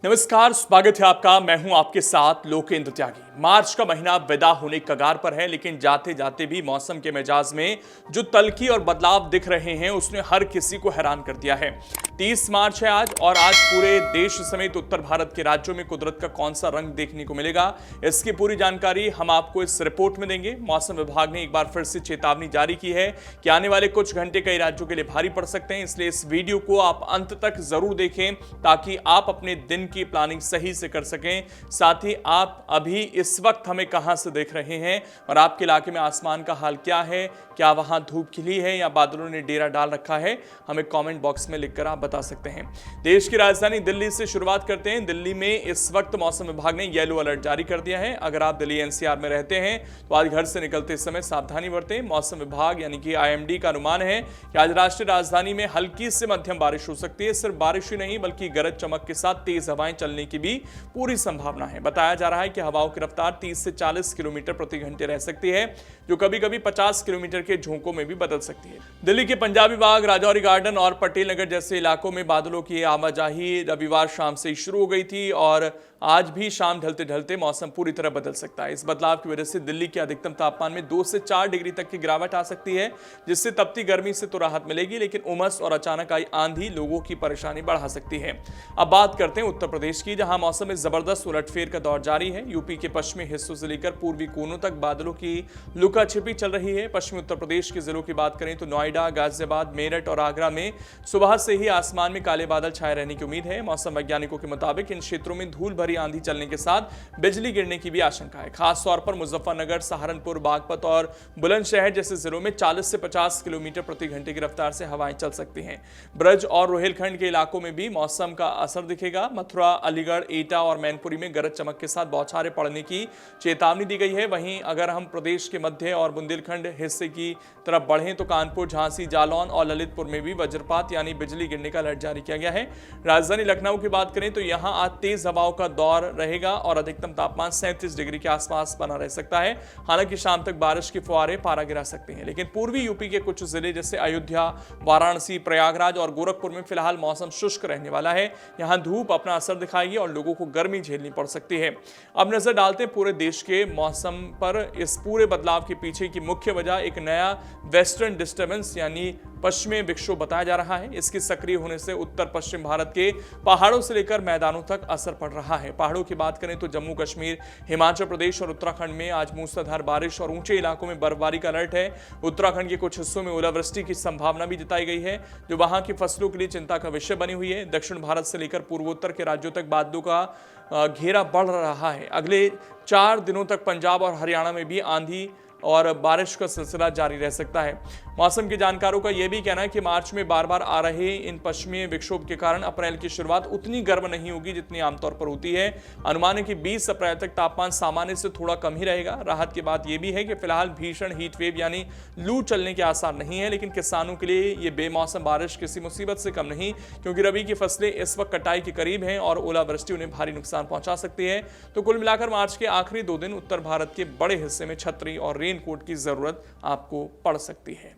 नमस्कार, स्वागत है आपका। मैं हूं आपके साथ लोकेंद्र त्यागी। मार्च का महीना विदा होने की कगार पर है, लेकिन जाते जाते भी मौसम के मिजाज में जो तल्खी और बदलाव दिख रहे हैं उसने हर किसी को हैरान कर दिया है। 30 मार्च है आज, और आज पूरे देश समेत उत्तर भारत के राज्यों में कुदरत का कौन सा रंग देखने को मिलेगा, इसकी पूरी जानकारी हम आपको इस रिपोर्ट में देंगे। मौसम विभाग ने एक बार फिर से चेतावनी जारी की है कि आने वाले कुछ घंटे कई राज्यों के लिए भारी पड़ सकते हैं, इसलिए इस वीडियो को आप अंत तक जरूर देखें ताकि आप अपने दिन की प्लानिंग सही से कर सकें। साथ ही आप अभी इस वक्त हमें कहां से देख रहे हैं और आपके इलाके में आसमान का हाल क्या है, क्या वहां धूप खिली है या बादलों ने डेरा डाल रखा है, हमें कमेंट बॉक्स में लिखकर आप बता सकते हैं। देश की राजधानी दिल्ली से शुरुआत करते हैं। दिल्ली में इस वक्त मौसम विभाग ने येलो अलर्ट जारी कर दिया है। अगर आप दिल्ली एनसीआर में रहते हैं तो आज घर से निकलते समय सावधानी बरतें। मौसम विभाग यानी कि आईएमडी का अनुमान है कि आज राष्ट्रीय राजधानी में हल्की से मध्यम बारिश हो सकती है। सिर्फ बारिश ही नहीं बल्कि गरज चमक के साथ तेज हवाएं चलने की भी पूरी संभावना है। बताया जा रहा है कि हवाओं की रफ्तार 30 से 40 किलोमीटर प्रति घंटे रह सकती है, जो कभी कभी 50 किलोमीटर के झोंकों में भी बदल सकती है। दिल्ली के पंजाबी बाग, राजौरी गार्डन और पटेल नगर जैसे इलाकों में बादलों की आवाजाही रविवार शाम से ही शुरू हो गई थी और आज भी शाम ढलते ढलते मौसम पूरी तरह बदल सकता है। इस बदलाव की वजह से दिल्ली के अधिकतम तापमान में 2 से 4 डिग्री तक की गिरावट आ सकती है, जिससे तपती गर्मी से तो राहत मिलेगी, लेकिन उमस और अचानक आई आंधी लोगों की परेशानी बढ़ा सकती है। अब बात करते हैं उत्तर प्रदेश की, जहां मौसम में जबरदस्त उलटफेर का दौर जारी है। यूपी के पश्चिमी हिस्सों से लेकर पूर्वी कोनों तक बादलों की लुका छिपी चल रही है। पश्चिमी उत्तर प्रदेश के जिलों की बात करें तो नोएडा, गाजियाबाद, मेरठ और आगरा में सुबह से ही आसमान में काले बादल छाए रहने की उम्मीद है। मौसम वैज्ञानिकों के मुताबिक इन क्षेत्रों में धूल भरी आंधी चलने के साथ बिजली गिरने की भी आशंका है। खास तौर पर मुजफ्फरनगर, सहारनपुर, बागपत और बुलंदशहर जैसे जिलों में 40 से 50 किलोमीटर प्रति घंटे की रफ्तार से हवाएं चल सकती हैं। ब्रज और रोहिलखंड के इलाकों में भी मौसम का असर दिखेगा। मथुरा, अलीगढ़, एटा और मैनपुरी में गरज चमक के साथ बौछारें पड़ने की चेतावनी दी गई है। वहीं अगर हम प्रदेश के मध्य और बुंदेलखंड हिस्से की तरफ बढ़ें तो कानपुर, झांसी, जालौन और ललितपुर में भी वज्रपात यानी बिजली गिरने का अलर्ट जारी किया गया है। राजधानी लखनऊ की बात करें तो यहां आज तेज हवाओं का दौर रहेगा और अधिकतम तापमान 37 डिग्री के आसपास बना रह सकता है। हालांकि शाम तक बारिश के फुहारे पारा गिरा सकते हैं, लेकिन पूर्वी यूपी के कुछ जिले जैसे अयोध्या, वाराणसी, प्रयागराज और गोरखपुर में फिलहाल मौसम शुष्क रहने वाला है। यहां धूप अपना असर दिखाएगी और लोगों को गर्मी झेलनी पड़ सकती है। अब नजर डालते हैं पूरे देश के मौसम पर। इस पूरे बदलाव के पीछे की मुख्य वजह एक नया वेस्टर्न डिस्टर्बेंस यानी पश्चिमी विक्षोभ बताया जा रहा है। इसके सक्रिय होने से उत्तर पश्चिम भारत के पहाड़ों से लेकर मैदानों तक असर पड़ रहा है। पहाड़ों की बात करें तो जम्मू कश्मीर, हिमाचल प्रदेश और उत्तराखंड में आज मूसलाधार बारिश और ऊंचे इलाकों में बर्फबारी का अलर्ट है। उत्तराखंड के कुछ हिस्सों में ओलावृष्टि की संभावना भी जताई गई है, जो वहां की फसलों के लिए चिंता का विषय बनी हुई है। दक्षिण भारत से लेकर पूर्वोत्तर के राज्यों तक बादलों का घेरा बढ़ रहा है। अगले 4 दिनों तक पंजाब और हरियाणा में भी आंधी और बारिश का सिलसिला जारी रह सकता है। मौसम के जानकारों का यह भी कहना है कि मार्च में बार बार आ रहे इन पश्चिमी विक्षोभ के कारण अप्रैल की शुरुआत उतनी गर्म नहीं होगी जितनी आमतौर पर होती है। अनुमान है कि 20 अप्रैल तक तापमान सामान्य से थोड़ा कम ही रहेगा। राहत की बात यह भी है कि फिलहाल भीषण हीट वेव यानी लू चलने के आसार नहीं है, लेकिन किसानों के लिए यह बेमौसम बारिश किसी मुसीबत से कम नहीं, क्योंकि रबी की फसलें इस वक्त कटाई के करीब हैं और ओलावृष्टि उन्हें भारी नुकसान पहुंचा सकती है। तो कुल मिलाकर मार्च के आखिरी 2 दिन उत्तर भारत के बड़े हिस्से में छतरी और रेनकोट की जरूरत आपको पड़ सकती है।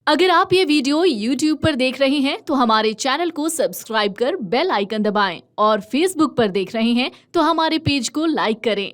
अगर आप ये वीडियो YouTube पर देख रहे हैं तो हमारे चैनल को सब्सक्राइब कर बेल आइकन दबाएं और Facebook पर देख रहे हैं तो हमारे पेज को लाइक करें।